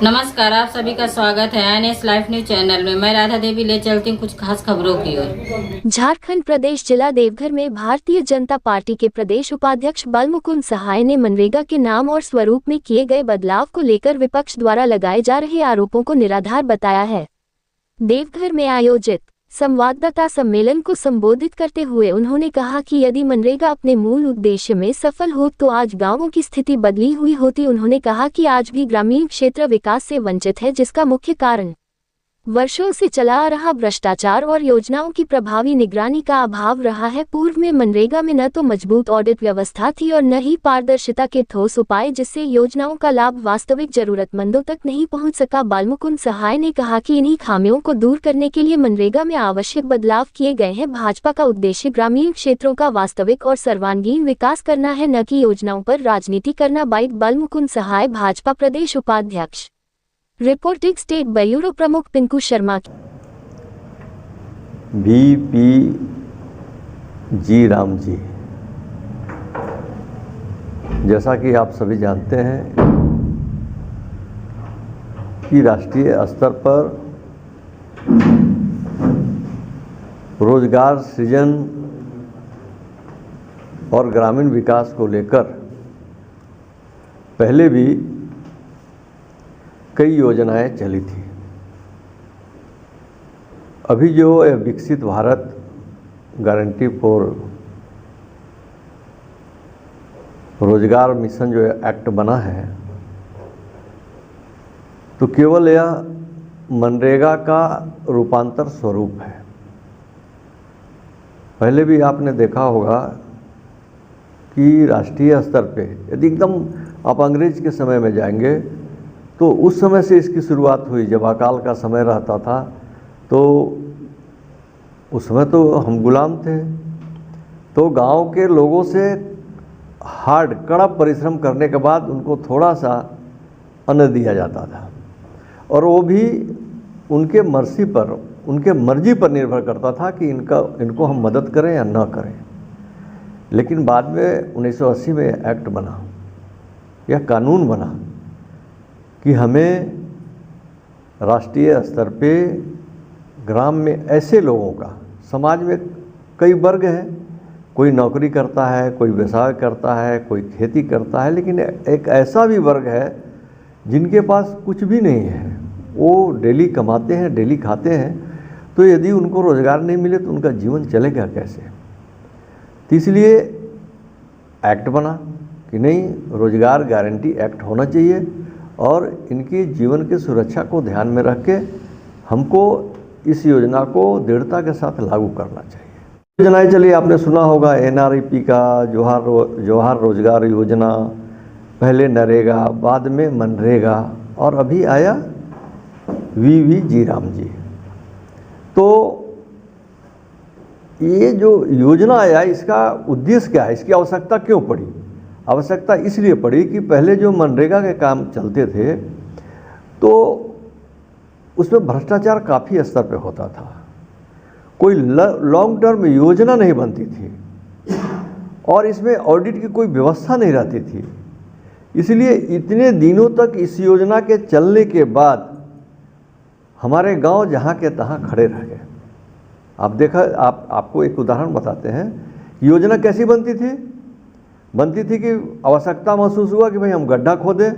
नमस्कार, आप सभी का स्वागत है एनएस लाइफ न्यूज चैनल में। मैं राधा देवी ले चलती हूँ कुछ खास खबरों की ओर। झारखंड प्रदेश जिला देवघर में भारतीय जनता पार्टी के प्रदेश उपाध्यक्ष बलमुकुंद सहाय ने मनरेगा के नाम और स्वरूप में किए गए बदलाव को लेकर विपक्ष द्वारा लगाए जा रहे आरोपों को निराधार बताया है। देवघर में आयोजित संवाददाता सम्मेलन को संबोधित करते हुए उन्होंने कहा कि यदि मनरेगा अपने मूल उद्देश्य में सफल हो तो आज गांवों की स्थिति बदली हुई होती। उन्होंने कहा कि आज भी ग्रामीण क्षेत्र विकास से वंचित है, जिसका मुख्य कारण वर्षों से चला आ रहा भ्रष्टाचार और योजनाओं की प्रभावी निगरानी का अभाव रहा है। पूर्व में मनरेगा में न तो मजबूत ऑडिट व्यवस्था थी और न ही पारदर्शिता के ठोस उपाय, जिससे योजनाओं का लाभ वास्तविक जरूरतमंदों तक नहीं पहुंच सका। बलमुकुंद सहाय ने कहा कि इन्हीं खामियों को दूर करने के लिए मनरेगा में आवश्यक बदलाव किए गए हैं। भाजपा का उद्देश्य ग्रामीण क्षेत्रों का वास्तविक और सर्वांगीण विकास करना है, न कि योजनाओं पर राजनीति करना। बलमुकुंद सहाय, भाजपा प्रदेश उपाध्यक्ष। रिपोर्टिंग स्टेट ब्यूरो प्रमुख पिंकू शर्मा। VP जी राम जी, जैसा कि आप सभी जानते हैं कि राष्ट्रीय स्तर पर रोजगार सृजन और ग्रामीण विकास को लेकर पहले भी कई योजनाएं चली थी। अभी जो विकसित भारत गारंटी फॉर रोजगार मिशन जो एक्ट बना है, तो केवल यह मनरेगा का रूपांतर स्वरूप है। पहले भी आपने देखा होगा कि राष्ट्रीय स्तर पे यदि एकदम आप अंग्रेज के समय में जाएंगे तो उस समय से इसकी शुरुआत हुई। जब अकाल का समय रहता था तो उस समय तो हम गुलाम थे, तो गांव के लोगों से कड़ा परिश्रम करने के बाद उनको थोड़ा सा अन्न दिया जाता था, और वो भी उनके मर्जी पर निर्भर करता था कि इनको हम मदद करें या ना करें। लेकिन बाद में 1980 में एक्ट बना, यह कानून बना कि हमें राष्ट्रीय स्तर पे ग्राम में ऐसे लोगों का, समाज में कई वर्ग हैं, कोई नौकरी करता है, कोई व्यवसाय करता है, कोई खेती करता है, लेकिन एक ऐसा भी वर्ग है जिनके पास कुछ भी नहीं है, वो डेली कमाते हैं, डेली खाते हैं। तो यदि उनको रोज़गार नहीं मिले तो उनका जीवन चलेगा कैसे? तो इसलिए एक्ट बना कि नहीं, रोजगार गारंटी एक्ट होना चाहिए और इनकी जीवन की सुरक्षा को ध्यान में रख के हमको इस योजना को दृढ़ता के साथ लागू करना चाहिए। योजनाएं चलिए, आपने सुना होगा NREP का, जवाहर रोजगार योजना, पहले नरेगा, बाद में मनरेगा, और अभी आया VV जी राम जी। तो ये जो योजना आया, इसका उद्देश्य क्या है, इसकी आवश्यकता क्यों पड़ी? आवश्यकता इसलिए पड़ी कि पहले जो मनरेगा के काम चलते थे तो उसमें भ्रष्टाचार काफ़ी स्तर पे होता था, कोई लॉन्ग टर्म योजना नहीं बनती थी और इसमें ऑडिट की कोई व्यवस्था नहीं रहती थी। इसलिए इतने दिनों तक इस योजना के चलने के बाद हमारे गांव जहां के तहां खड़े रह गए। आपको एक उदाहरण बताते हैं। योजना कैसी बनती थी कि आवश्यकता महसूस हुआ कि भाई हम गड्ढा खोदें,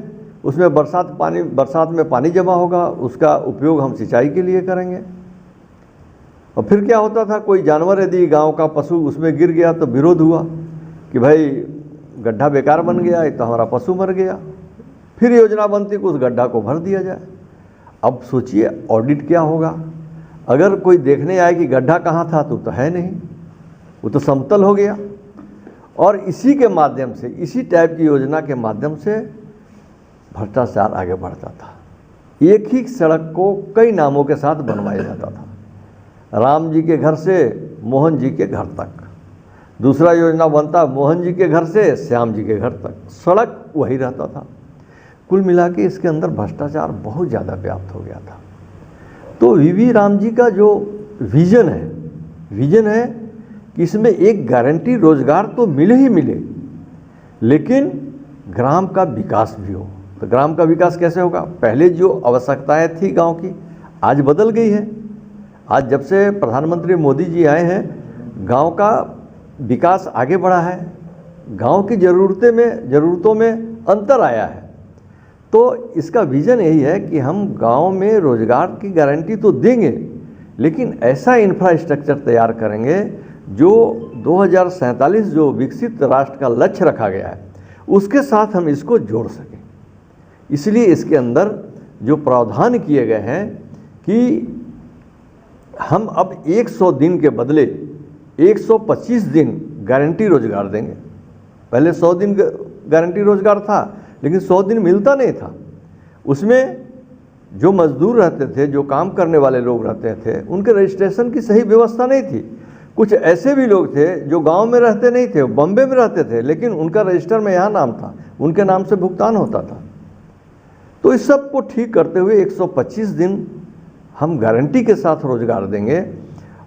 उसमें बरसात में पानी जमा होगा, उसका उपयोग हम सिंचाई के लिए करेंगे। और फिर क्या होता था, कोई जानवर यदि गांव का पशु उसमें गिर गया तो विरोध हुआ कि भाई गड्ढा बेकार बन गया, तो हमारा पशु मर गया। फिर योजना बनती कि उस गड्ढा को भर दिया जाए। अब सोचिए ऑडिट क्या होगा, अगर कोई देखने आए कि गड्ढा कहाँ था तो है नहीं, वो तो समतल हो गया। और इसी के माध्यम से, इसी टाइप की योजना के माध्यम से भ्रष्टाचार आगे बढ़ता था। एक ही सड़क को कई नामों के साथ बनवाया जाता था। राम जी के घर से मोहन जी के घर तक, दूसरा योजना बनता मोहन जी के घर से श्याम जी के घर तक, सड़क वही रहता था। कुल मिला के इसके अंदर भ्रष्टाचार बहुत ज़्यादा व्याप्त हो गया था। तो VV राम जी का जो विजन है कि इसमें एक गारंटी रोजगार तो मिले ही मिले, लेकिन ग्राम का विकास भी हो, तो ग्राम का विकास कैसे होगा? पहले जो आवश्यकताएं थी गांव की आज बदल गई है। आज जब से प्रधानमंत्री मोदी जी आए हैं गांव का विकास आगे बढ़ा है, गांव की ज़रूरतों में अंतर आया है। तो इसका विज़न यही है कि हम गांव में रोजगार की गारंटी तो देंगे, लेकिन ऐसा इंफ्रास्ट्रक्चर तैयार करेंगे जो 2047 जो विकसित राष्ट्र का लक्ष्य रखा गया है उसके साथ हम इसको जोड़ सकें। इसलिए इसके अंदर जो प्रावधान किए गए हैं कि हम अब 100 दिन के बदले 125 दिन गारंटी रोजगार देंगे। पहले 100 दिन गारंटी रोजगार था, लेकिन 100 दिन मिलता नहीं था। उसमें जो मजदूर रहते थे, जो काम करने वाले लोग रहते थे, उनके रजिस्ट्रेशन की सही व्यवस्था नहीं थी। कुछ ऐसे भी लोग थे जो गांव में रहते नहीं थे, बॉम्बे में रहते थे, लेकिन उनका रजिस्टर में यहाँ नाम था, उनके नाम से भुगतान होता था। तो इस सब को ठीक करते हुए 125 दिन हम गारंटी के साथ रोजगार देंगे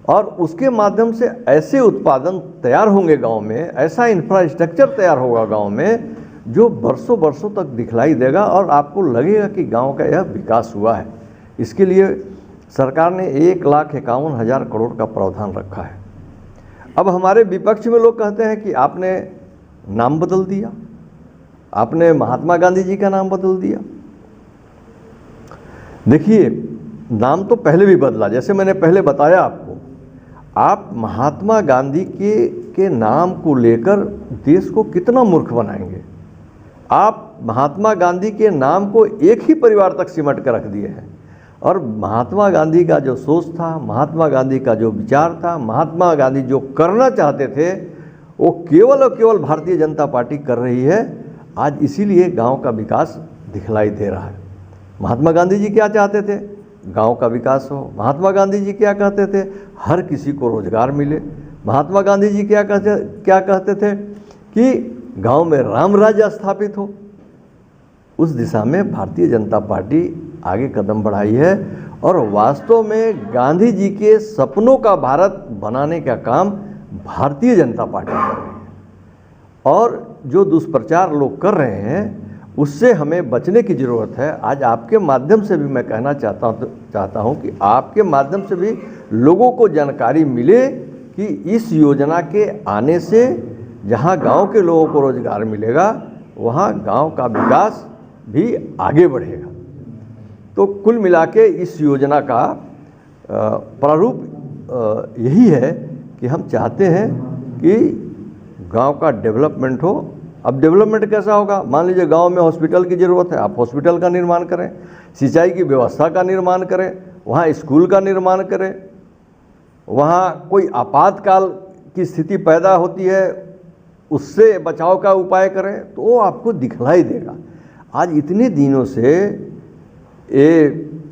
और उसके माध्यम से ऐसे उत्पादन तैयार होंगे गांव में, ऐसा इंफ्रास्ट्रक्चर तैयार होगा गांव में जो बरसों बरसों तक दिखलाई देगा और आपको लगेगा कि गांव का यह विकास हुआ है। इसके लिए सरकार ने 1,51,000 करोड़ का प्रावधान रखा है। अब हमारे विपक्ष में लोग कहते हैं कि आपने नाम बदल दिया, आपने महात्मा गांधी जी का नाम बदल दिया। देखिए, नाम तो पहले भी बदला, जैसे मैंने पहले बताया आपको। आप महात्मा गांधी के नाम को लेकर देश को कितना मूर्ख बनाएंगे। आप महात्मा गांधी के नाम को एक ही परिवार तक सिमट कर रख दिए हैं और महात्मा गांधी का जो सोच था, महात्मा गांधी का जो विचार था, महात्मा गांधी जो करना चाहते थे, वो केवल और केवल भारतीय जनता पार्टी कर रही है। आज इसीलिए गांव का विकास दिखलाई दे रहा है। महात्मा गांधी जी क्या चाहते थे? गांव का विकास हो। महात्मा गांधी जी क्या कहते थे? हर किसी को रोजगार मिले। महात्मा गांधी जी क्या कहते थे कि गांव में राम राज्य स्थापित हो। उस दिशा में भारतीय जनता पार्टी आगे कदम बढ़ाई है और वास्तव में गांधी जी के सपनों का भारत बनाने का काम भारतीय जनता पार्टी कर रही है। और जो दुष्प्रचार लोग कर रहे हैं उससे हमें बचने की ज़रूरत है। आज आपके माध्यम से भी मैं कहना चाहता हूं कि आपके माध्यम से भी लोगों को जानकारी मिले कि इस योजना के आने से जहां गांव के लोगों को रोजगार मिलेगा वहां गांव का विकास भी आगे बढ़ेगा। तो कुल मिला के इस योजना का प्रारूप यही है कि हम चाहते हैं कि गांव का डेवलपमेंट हो। अब डेवलपमेंट कैसा होगा? मान लीजिए गांव में हॉस्पिटल की ज़रूरत है, आप हॉस्पिटल का निर्माण करें, सिंचाई की व्यवस्था का निर्माण करें, वहाँ स्कूल का निर्माण करें, वहाँ कोई आपातकाल की स्थिति पैदा होती है उससे बचाव का उपाय करें, तो वो आपको दिखलाई देगा। आज इतने दिनों से ये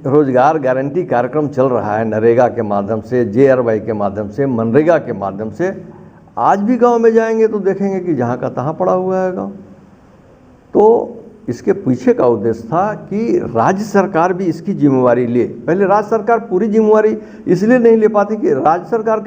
रोजगार गारंटी कार्यक्रम चल रहा है, नरेगा के माध्यम से, JRY के माध्यम से, मनरेगा के माध्यम से। आज भी गांव में जाएंगे तो देखेंगे कि जहां का तहां पड़ा हुआ है गांव। तो इसके पीछे का उद्देश्य था कि राज्य सरकार भी इसकी जिम्मेवारी ले। पहले राज्य सरकार पूरी जिम्मेवारी इसलिए नहीं ले पाती कि राज्य सरकार का